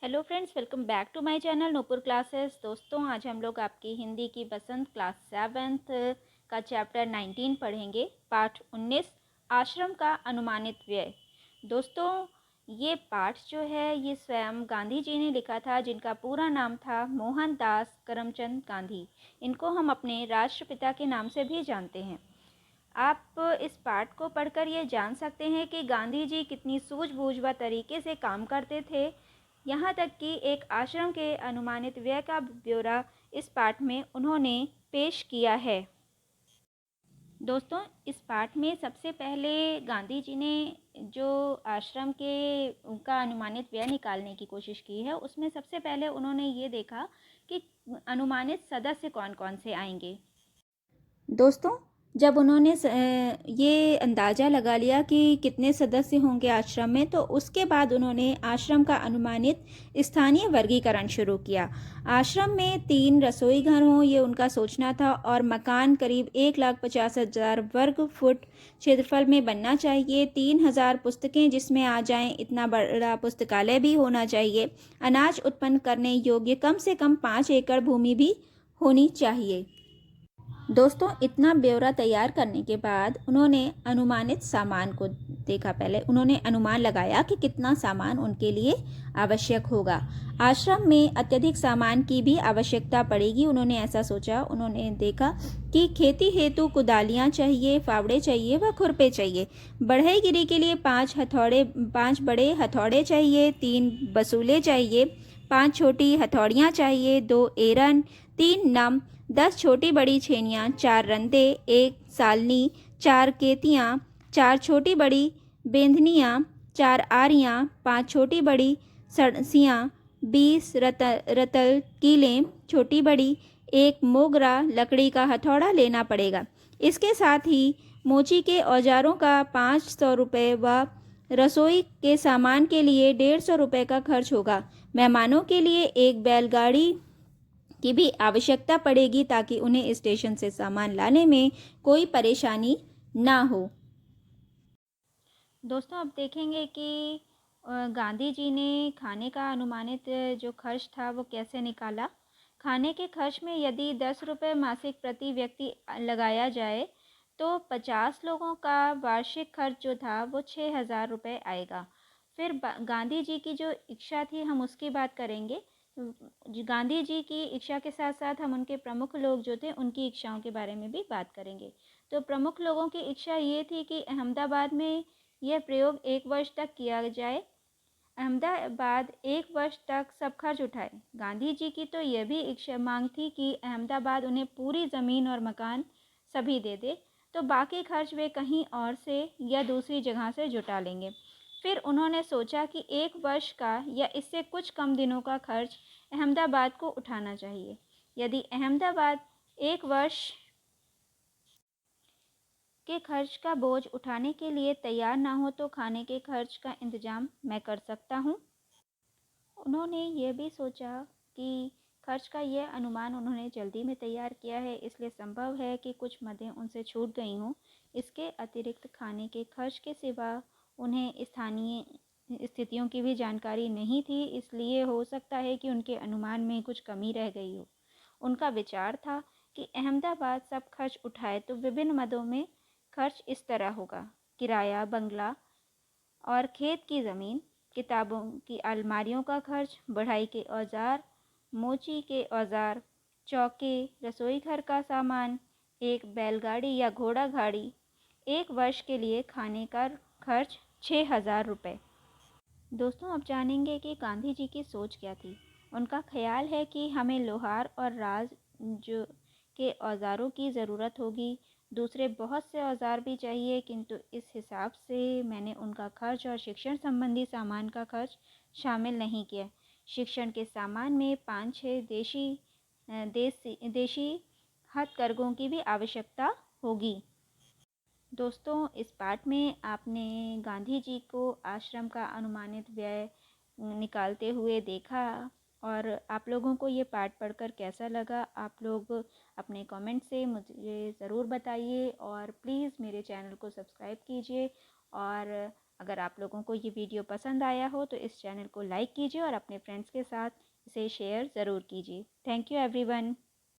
Hello friends, welcome back to my channel Nupur classes. दोस्तों, आज हम लोग आपकी हिंदी की बसंत क्लास 7th का चैप्टर 19 पढ़ेंगे। पाठ 19, आश्रम का अनुमानित व्यय। दोस्तों, ये पाठ जो है ये स्वयं गांधी जी ने लिखा था, जिनका पूरा नाम था मोहनदास करमचंद गांधी। इनको हम अपने राष्ट्रपिता के नाम से भी जानते हैं। आप इस पाठ को पढ़कर ये जान सकते हैं कि गांधी जी कितनी सूझबूझ व तरीके से काम करते थे। यहाँ तक कि एक आश्रम के अनुमानित व्यय का ब्यौरा इस पाठ में उन्होंने पेश किया है। दोस्तों, इस पाठ में सबसे पहले गांधी जी ने जो आश्रम के उनका अनुमानित व्यय निकालने की कोशिश की है, उसमें सबसे पहले उन्होंने ये देखा कि अनुमानित सदस्य कौन कौन से आएंगे। दोस्तों, जब उन्होंने ये अंदाज़ा लगा लिया कि कितने सदस्य होंगे आश्रम में, तो उसके बाद उन्होंने आश्रम का अनुमानित स्थानीय वर्गीकरण शुरू किया। आश्रम में 3 रसोई घर हों, ये उनका सोचना था, और मकान करीब 1,50,000 वर्ग फुट क्षेत्रफल में बनना चाहिए। 3,000 पुस्तकें जिसमें आ जाएं, इतना बड़ा पुस्तकालय भी होना चाहिए। अनाज उत्पन्न करने योग्य कम से कम 5 एकड़ भूमि भी होनी चाहिए। दोस्तों, इतना ब्यौरा तैयार करने के बाद उन्होंने अनुमानित सामान को देखा। पहले उन्होंने अनुमान लगाया कि कितना सामान उनके लिए आवश्यक होगा। आश्रम में अत्यधिक सामान की भी आवश्यकता पड़ेगी, उन्होंने ऐसा सोचा। उन्होंने देखा कि खेती हेतु कुदालियाँ चाहिए, फावड़े चाहिए व खुरपे चाहिए। बढ़ईगिरी के लिए 5 बड़े हथौड़े चाहिए, 3 बसूले चाहिए, 5 छोटी हथौड़ियाँ चाहिए, 2 एरन, 3 नम, 10 छोटी बड़ी छेनियाँ, 4 रंदे, 1 सालनी, 4 केतियाँ, 4 छोटी बड़ी बेंधनियाँ, 4 आरियाँ, 5 छोटी बड़ी सड़सियाँ, 20 रतल कीलें छोटी बड़ी, 1 मोगरा लकड़ी का हथौड़ा लेना पड़ेगा। इसके साथ ही मोची के औजारों का 500 रुपये व रसोई के सामान के लिए 150 रुपये का खर्च होगा। मेहमानों के लिए एक बैलगाड़ी की भी आवश्यकता पड़ेगी, ताकि उन्हें स्टेशन से सामान लाने में कोई परेशानी ना हो। दोस्तों, अब देखेंगे कि गांधी जी ने खाने का अनुमानित जो खर्च था वो कैसे निकाला। खाने के खर्च में यदि 10 रुपये मासिक प्रति व्यक्ति लगाया जाए, तो 50 लोगों का वार्षिक खर्च जो था वो 6,000 रुपये आएगा। फिर गांधी जी की जो इच्छा थी, हम उसकी बात करेंगे। गांधी जी की इच्छा के साथ साथ हम उनके प्रमुख लोग जो थे उनकी इच्छाओं के बारे में भी बात करेंगे। तो प्रमुख लोगों की इच्छा ये थी कि अहमदाबाद में यह प्रयोग 1 वर्ष तक किया जाए। अहमदाबाद 1 वर्ष तक सब खर्च उठाए। गांधी जी की तो यह भी इच्छा मांग थी कि अहमदाबाद उन्हें पूरी ज़मीन और मकान सभी दे दे, तो बाकी खर्च वे कहीं और से या दूसरी जगह से जुटा लेंगे। फिर उन्होंने सोचा कि 1 वर्ष का या इससे कुछ कम दिनों का खर्च अहमदाबाद को उठाना चाहिए। यदि अहमदाबाद 1 वर्ष के खर्च का बोझ उठाने के लिए तैयार ना हो, तो खाने के खर्च का इंतज़ाम मैं कर सकता हूँ। उन्होंने ये भी सोचा कि खर्च का यह अनुमान उन्होंने जल्दी में तैयार किया है, इसलिए संभव है कि कुछ मदें उनसे छूट गई हों। इसके अतिरिक्त खाने के खर्च के सिवा उन्हें स्थानीय स्थितियों की भी जानकारी नहीं थी, इसलिए हो सकता है कि उनके अनुमान में कुछ कमी रह गई हो। उनका विचार था कि अहमदाबाद सब खर्च उठाए तो विभिन्न मदों में खर्च इस तरह होगा: किराया बंगला और खेत की ज़मीन, किताबों की अलमारियों का खर्च, बढ़ाई के औजार, मोची के औजार, चौके, रसोई घर का सामान, एक बैलगाड़ी या घोड़ा गाड़ी। 1 वर्ष के लिए खाने का खर्च 6,000 रुपये। दोस्तों, अब जानेंगे कि गांधी जी की सोच क्या थी। उनका ख्याल है कि हमें लोहार और राज जो के औज़ारों की ज़रूरत होगी। दूसरे बहुत से औज़ार भी चाहिए, किंतु इस हिसाब से मैंने उनका खर्च और शिक्षण संबंधी सामान का खर्च शामिल नहीं किया। शिक्षण के सामान में 5-6 देशी हथकरघों की भी आवश्यकता होगी। दोस्तों, इस पाठ में आपने गांधी जी को आश्रम का अनुमानित व्यय निकालते हुए देखा, और आप लोगों को ये पाठ पढ़कर कैसा लगा, आप लोग अपने कमेंट से मुझे ज़रूर बताइए, और प्लीज़ मेरे चैनल को सब्सक्राइब कीजिए और अगर आप लोगों को ये वीडियो पसंद आया हो तो इस चैनल को लाइक कीजिए और अपने फ्रेंड्स के साथ इसे शेयर ज़रूर कीजिए। Thank you everyone.